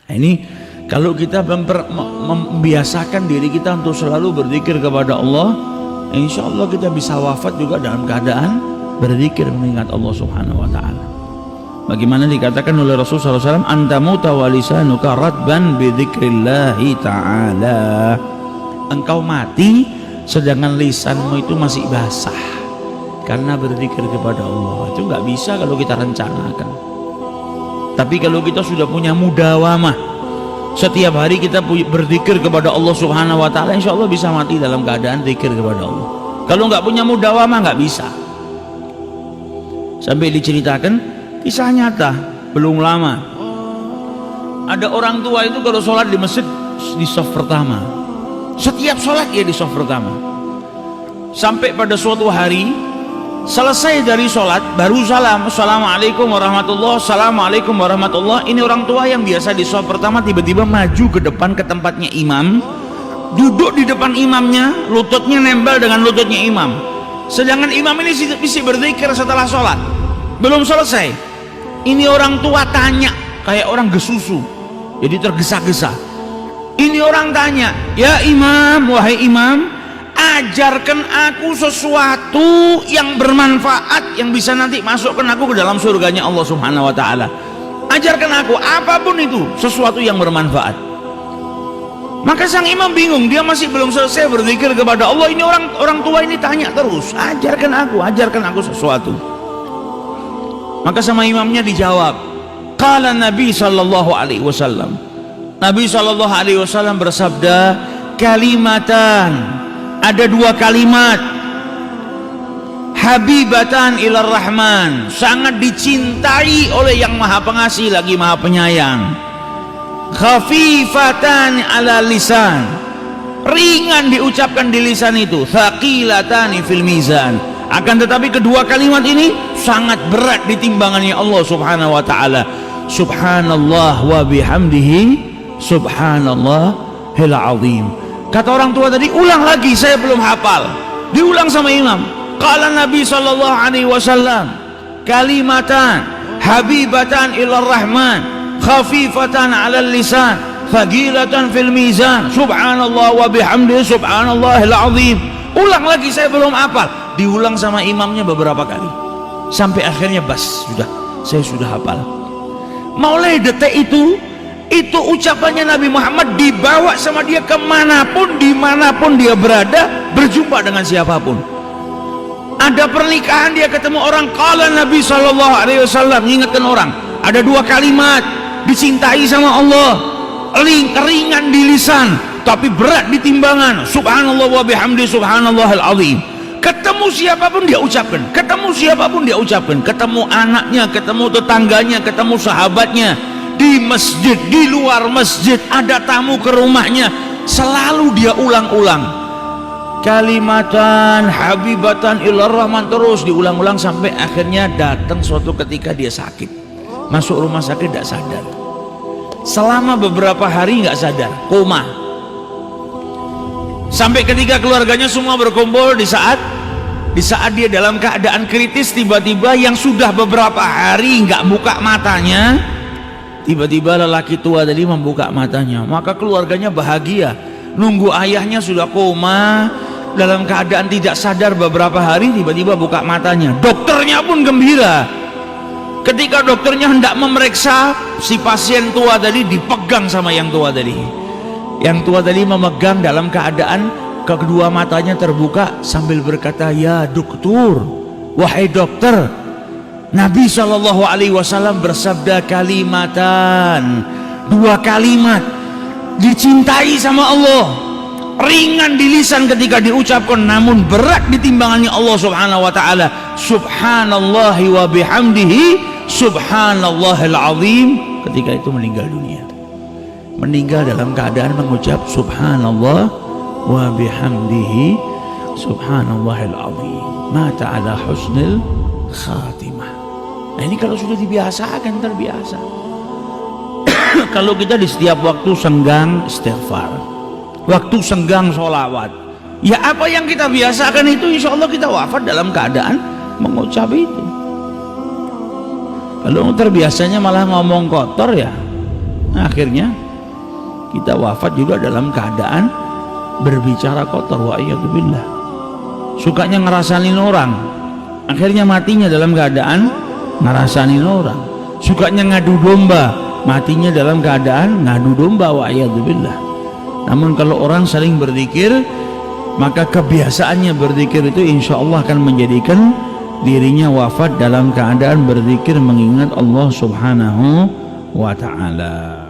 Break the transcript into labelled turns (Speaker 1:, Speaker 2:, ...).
Speaker 1: Nah, ini kalau kita membiasakan diri kita untuk selalu berzikir kepada Allah, insya Allah kita bisa wafat juga dalam keadaan berzikir mengingat Allah Subhanahu wa ta'ala. Bagaimana dikatakan oleh Rasulullah SAW, antamuta wa lisanuka radban bidzikrillahi ta'ala. Engkau mati sedangkan lisanmu itu masih basah karena berzikir kepada Allah. Itu nggak bisa kalau kita rencanakan. Tapi kalau kita sudah punya mudawamah, setiap hari kita berzikir kepada Allah Subhanahu wa ta'ala, insya Allah bisa mati dalam keadaan zikir kepada Allah. Kalau nggak punya mudawamah nggak bisa. Sampai diceritakan kisah nyata belum lama, ada orang tua itu kalau sholat di masjid di shaf pertama, setiap sholat dia di shaf pertama, sampai pada suatu hari selesai dari sholat baru salam, assalamualaikum warahmatullah, assalamualaikum warahmatullah. Ini orang tua yang biasa di shaf pertama tiba-tiba maju ke depan ke tempatnya imam, duduk di depan imamnya, lututnya nempel dengan lututnya imam, sedangkan imam ini bisa berzikir setelah sholat belum selesai. Ini orang tua tanya kayak orang gesusu, jadi tergesa-gesa. Ini orang tanya, ya imam, wahai imam, ajarkan aku sesuatu yang bermanfaat yang bisa nanti masukkan aku ke dalam surganya Allah Subhanahu wa ta'ala. Ajarkan aku apapun itu, sesuatu yang bermanfaat. Maka sang imam bingung, dia masih belum selesai berzikir kepada Allah. Ini orang tua ini tanya terus, ajarkan aku sesuatu. Maka sama imamnya dijawab, qala Nabi sallallahu alaihi wasallam, Nabi sallallahu alaihi wasallam bersabda, kalimatan, ada dua kalimat, habibatan ilar rahman, sangat dicintai oleh yang maha pengasih lagi maha penyayang, khafifatan ala lisan, ringan diucapkan di lisan itu, thaqilatani fil mizan, akan tetapi kedua kalimat ini sangat berat di timbangannya Allah Subhanahu wa ta'ala. Subhanallah wa bihamdihi, subhanallahil azim. Kata orang tua tadi, ulang lagi, saya belum hafal. Diulang sama imam. Qala Nabi sallallahu alaihi wasallam, kalimatan habibatan ilar rahman, khafifatan 'alal lisan, thaqilatan fil mizan, subhanallah wa bihamdihi, subhanallahil azim. Ulang lagi, saya belum hafal. Diulang sama imamnya beberapa kali sampai akhirnya sudah, saya sudah hafal. Mulai detik itu ucapannya Nabi Muhammad dibawa sama dia kemanapun, dimanapun dia berada, berjumpa dengan siapapun. Ada pernikahan dia ketemu orang, qala Nabi sallallahu alaihi wasallam, mengingatkan orang, ada dua kalimat dicintai sama Allah, ringan di lisan tapi berat di timbangan, subhanallah wa bihamdi, subhanallahil azim. Ketemu siapapun dia ucapkan, ketemu siapapun dia ucapkan, ketemu anaknya, ketemu tetangganya, ketemu sahabatnya, di masjid, di luar masjid, ada tamu ke rumahnya, selalu dia ulang-ulang kalimatan habibatan ilar rahman, terus diulang-ulang sampai akhirnya datang suatu ketika dia sakit, masuk rumah sakit tidak sadar, selama beberapa hari nggak sadar, koma. Sampai ketika keluarganya semua berkumpul, di saat dia dalam keadaan kritis, tiba-tiba yang sudah beberapa hari nggak buka matanya, tiba-tiba lelaki tua tadi membuka matanya. Maka keluarganya bahagia, nunggu ayahnya sudah koma dalam keadaan tidak sadar beberapa hari, tiba-tiba buka matanya. Dokternya pun gembira. Ketika dokternya hendak memeriksa, si pasien tua tadi dipegang sama yang tua tadi. Yang tua tadi memegang dalam keadaan kedua matanya terbuka sambil berkata, ya dokter, wahai dokter, Nabi sallallahu alaihi wasallam bersabda kalimatan, dua kalimat dicintai sama Allah, ringan di lisan ketika diucapkan namun berat di timbangannya Allah Subhanahu wa ta'ala, subhanallahi wa bihamdihi, subhanallahil azim. Ketika itu meninggal dunia, meninggal dalam keadaan mengucap subhanallah wa bihamdihi, subhanallahil azim, mata ala husnil khatimah. Nah ini kalau sudah dibiasakan, terbiasa. Kalau kita di setiap waktu senggang istighfar, waktu senggang sholawat, ya apa yang kita biasakan itu insya Allah kita wafat dalam keadaan mengucap itu. Kalau terbiasanya malah ngomong kotor ya, akhirnya kita wafat juga dalam keadaan berbicara kotor, wa'iyadzubillah. Sukanya ngerasanin orang, akhirnya matinya dalam keadaan ngerasanin orang. Sukanya ngadu domba, matinya dalam keadaan ngadu domba, wa'iyadzubillah. Namun kalau orang saling berzikir, maka kebiasaannya berzikir itu insya Allah akan menjadikan dirinya wafat dalam keadaan berzikir mengingat Allah subhanahu wa ta'ala.